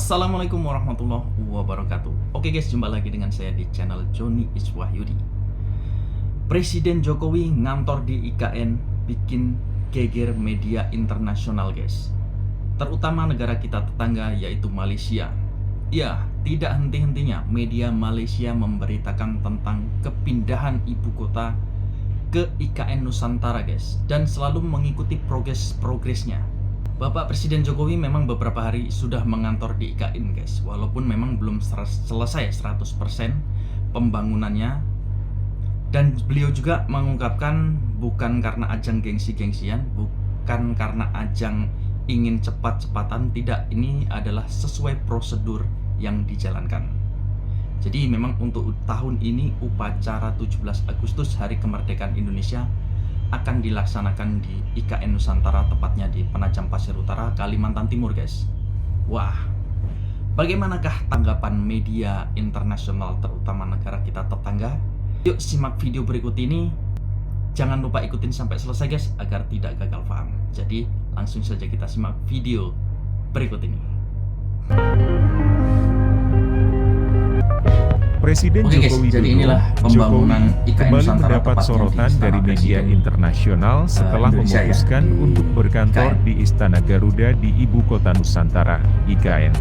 Assalamualaikum warahmatullahi wabarakatuh. Oke guys, jumpa lagi dengan saya di channel Joni Iswahyudi. Presiden Jokowi ngantor di IKN bikin geger media internasional guys, terutama negara kita tetangga yaitu Malaysia. Ya, tidak henti-hentinya media Malaysia memberitakan tentang kepindahan ibu kota ke IKN Nusantara guys, dan selalu mengikuti progresnya. Bapak Presiden Jokowi memang beberapa hari sudah mengantor di IKN guys, walaupun memang belum selesai 100% pembangunannya. Dan beliau juga mengungkapkan bukan karena ajang gengsi-gengsian, bukan karena ajang ingin cepat-cepatan, tidak, ini adalah sesuai prosedur yang dijalankan. Jadi memang untuk tahun ini upacara 17 Agustus Hari Kemerdekaan Indonesia akan dilaksanakan di IKN Nusantara, tepatnya di Penajam Pasir Utara, Kalimantan Timur guys. Wah, bagaimanakah tanggapan media internasional terutama negara kita tetangga? Yuk simak video berikut ini. Jangan lupa ikutin sampai selesai guys, agar tidak gagal paham. Jadi langsung saja kita simak video berikut ini. Presiden Joko Widodo kembali mendapat sorotan dari media internasional setelah memutuskan untuk berkantor di Istana Garuda di Ibu Kota Nusantara, IKN.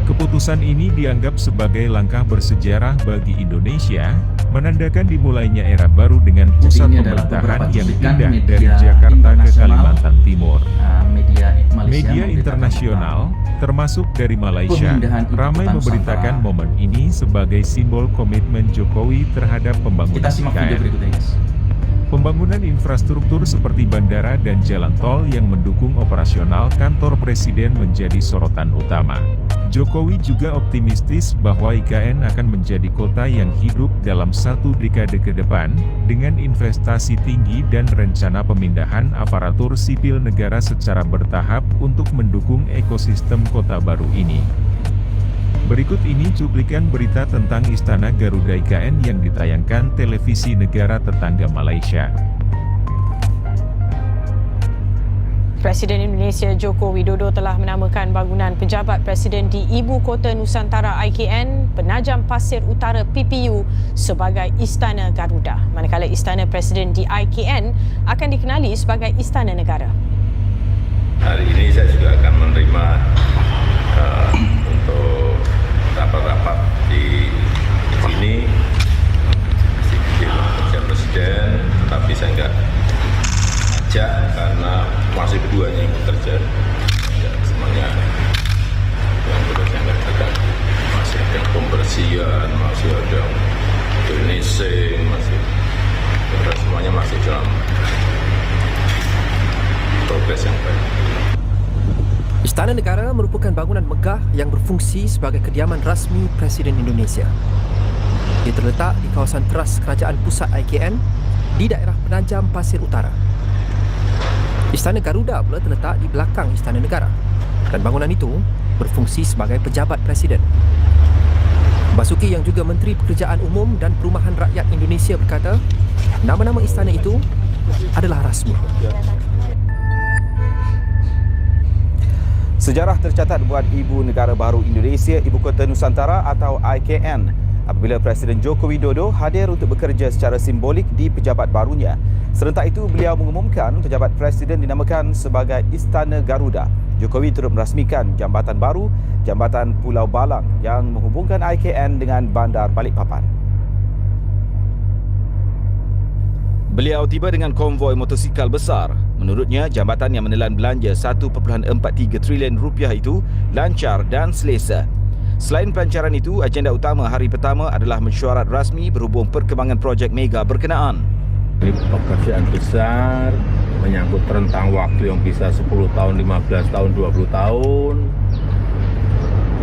Keputusan ini dianggap sebagai langkah bersejarah bagi Indonesia, menandakan dimulainya era baru dengan pusat pemerintahan yang pindah dari Jakarta ke Kalimantan Timur. Media internasional, termasuk dari Malaysia, ramai memberitakan momen ini sebagai simbol komitmen Jokowi terhadap pembangunan IKN. Pembangunan infrastruktur seperti bandara dan jalan tol yang mendukung operasional kantor presiden menjadi sorotan utama. Jokowi juga optimistis bahwa IKN akan menjadi kota yang hidup dalam 1 dekade ke depan, dengan investasi tinggi dan rencana pemindahan aparatur sipil negara secara bertahap untuk mendukung ekosistem kota baru ini. Berikut ini cuplikan berita tentang Istana Garuda IKN yang ditayangkan televisi negara tetangga Malaysia. Presiden Indonesia Joko Widodo telah menamakan bangunan pejabat presiden di Ibu Kota Nusantara IKN, Penajam Pasir Utara PPU sebagai Istana Garuda, manakala Istana Presiden di IKN akan dikenali sebagai Istana Negara. Hari ini saya juga akan menerima untuk rapat-rapat di sini, masih presiden, tetapi saya enggak ajak karena masih keduanya yang bekerja, ya, semuanya yang bekerja enggak ada, masih ada pembersihan, masih ada finishing, masih semuanya masih dalam progres yang baik. Istana Negara merupakan bangunan megah yang berfungsi sebagai kediaman rasmi Presiden Indonesia. Ia terletak di kawasan teras Kerajaan Pusat IKN di daerah Penajam Pasir Utara. Istana Garuda pula terletak di belakang Istana Negara, dan bangunan itu berfungsi sebagai pejabat Presiden. Basuki yang juga Menteri Pekerjaan Umum dan Perumahan Rakyat Indonesia berkata, nama-nama istana itu adalah rasmi. Sejarah tercatat buat Ibu Negara Baru Indonesia, Ibu Kota Nusantara atau IKN, apabila Presiden Joko Widodo hadir untuk bekerja secara simbolik di pejabat barunya. Serentak itu, beliau mengumumkan pejabat presiden dinamakan sebagai Istana Garuda. Jokowi turut merasmikan jambatan baru, Jambatan Pulau Balang, yang menghubungkan IKN dengan Bandar Balikpapan. Beliau tiba dengan konvoi motosikal besar. Menurutnya, jambatan yang menelan belanja 1.43 trilion rupiah itu lancar dan selesa. Selain pelancaran itu, agenda utama hari pertama adalah mesyuarat rasmi berhubung perkembangan projek mega berkenaan. Ini pekerjaan besar, menyangkut rentang waktu yang bisa 10 tahun, 15 tahun, 20 tahun.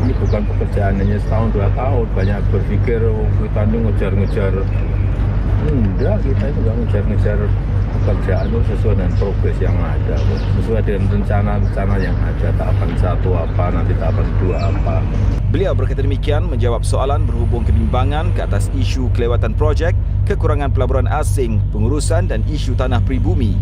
Ini bukan pekerjaan hanya setahun, 2 tahun. Banyak berpikir, kita ini ngejar-ngejar. Enggak, kita itu nggak ngejar-ngejar pekerjaan itu sesuai dengan progres yang ada, sesuai dengan rencana-rencana yang ada, tahapan 1 apa, nanti tahapan 2 apa. Beliau berkata demikian menjawab soalan berhubung kebimbangan ke atas isu kelewatan projek, kekurangan pelaburan asing, pengurusan dan isu tanah pribumi.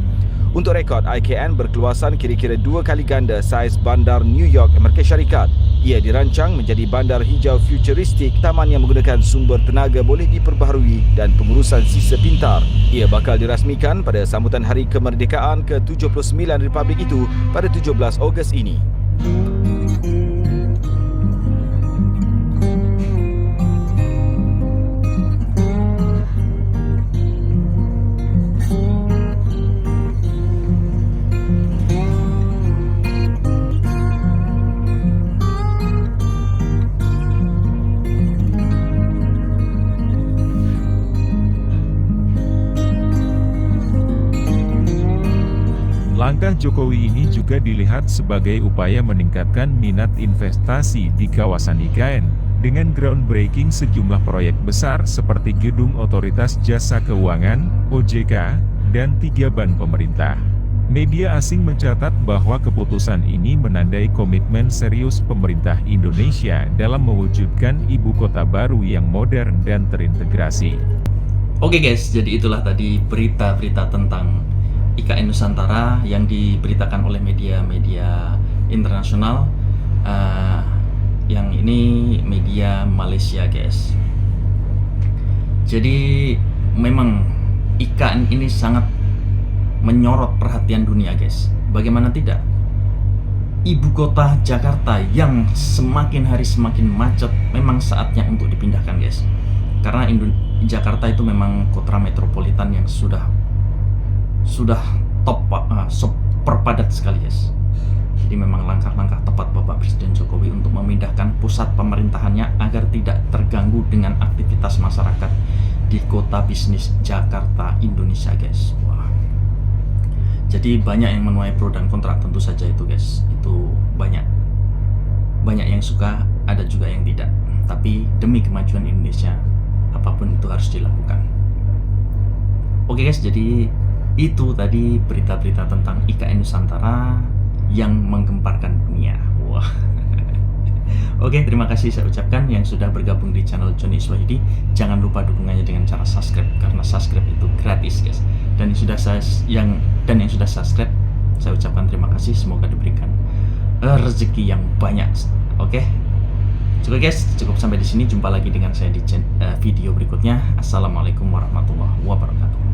Untuk rekod, IKN berkeluasan kira-kira 2 kali ganda saiz bandar New York Amerika Syarikat. Ia dirancang menjadi bandar hijau futuristik, taman yang menggunakan sumber tenaga boleh diperbaharui dan pengurusan sisa pintar. Ia bakal dirasmikan pada sambutan Hari Kemerdekaan ke-79 Republik itu pada 17 Ogos ini. Langkah Jokowi ini juga dilihat sebagai upaya meningkatkan minat investasi di kawasan IKN, dengan groundbreaking sejumlah proyek besar seperti Gedung Otoritas Jasa Keuangan, OJK, dan 3 bank pemerintah. Media asing mencatat bahwa keputusan ini menandai komitmen serius pemerintah Indonesia dalam mewujudkan ibu kota baru yang modern dan terintegrasi. Oke guys, jadi itulah tadi berita-berita tentang IKN Nusantara yang diberitakan oleh media-media internasional. Yang ini media Malaysia guys. Jadi memang IKN ini sangat menyorot perhatian dunia guys. Bagaimana tidak? Ibu kota Jakarta yang semakin hari semakin macet, memang saatnya untuk dipindahkan guys. Karena Jakarta itu memang kota metropolitan yang sudah top, super padat sekali guys. Jadi memang langkah-langkah tepat Bapak Presiden Jokowi untuk memindahkan pusat pemerintahannya agar tidak terganggu dengan aktivitas masyarakat di kota bisnis Jakarta, Indonesia guys. Wah. Jadi banyak yang menuai pro dan kontra, tentu saja itu guys. Itu banyak yang suka, ada juga yang tidak. Tapi demi kemajuan Indonesia, apapun itu harus dilakukan. Oke guys, jadi itu tadi berita-berita tentang IKN Nusantara yang menggemparkan dunia. Wah. Oke, terima kasih saya ucapkan yang sudah bergabung di channel Johnny Iswahyudi. Jangan lupa dukungannya dengan cara subscribe, karena subscribe itu gratis guys. Dan yang sudah subscribe, saya ucapkan terima kasih. Semoga diberikan rezeki yang banyak. Oke. Cukup guys, cukup sampai di sini. Jumpa lagi dengan saya di video berikutnya. Assalamualaikum warahmatullahi wabarakatuh.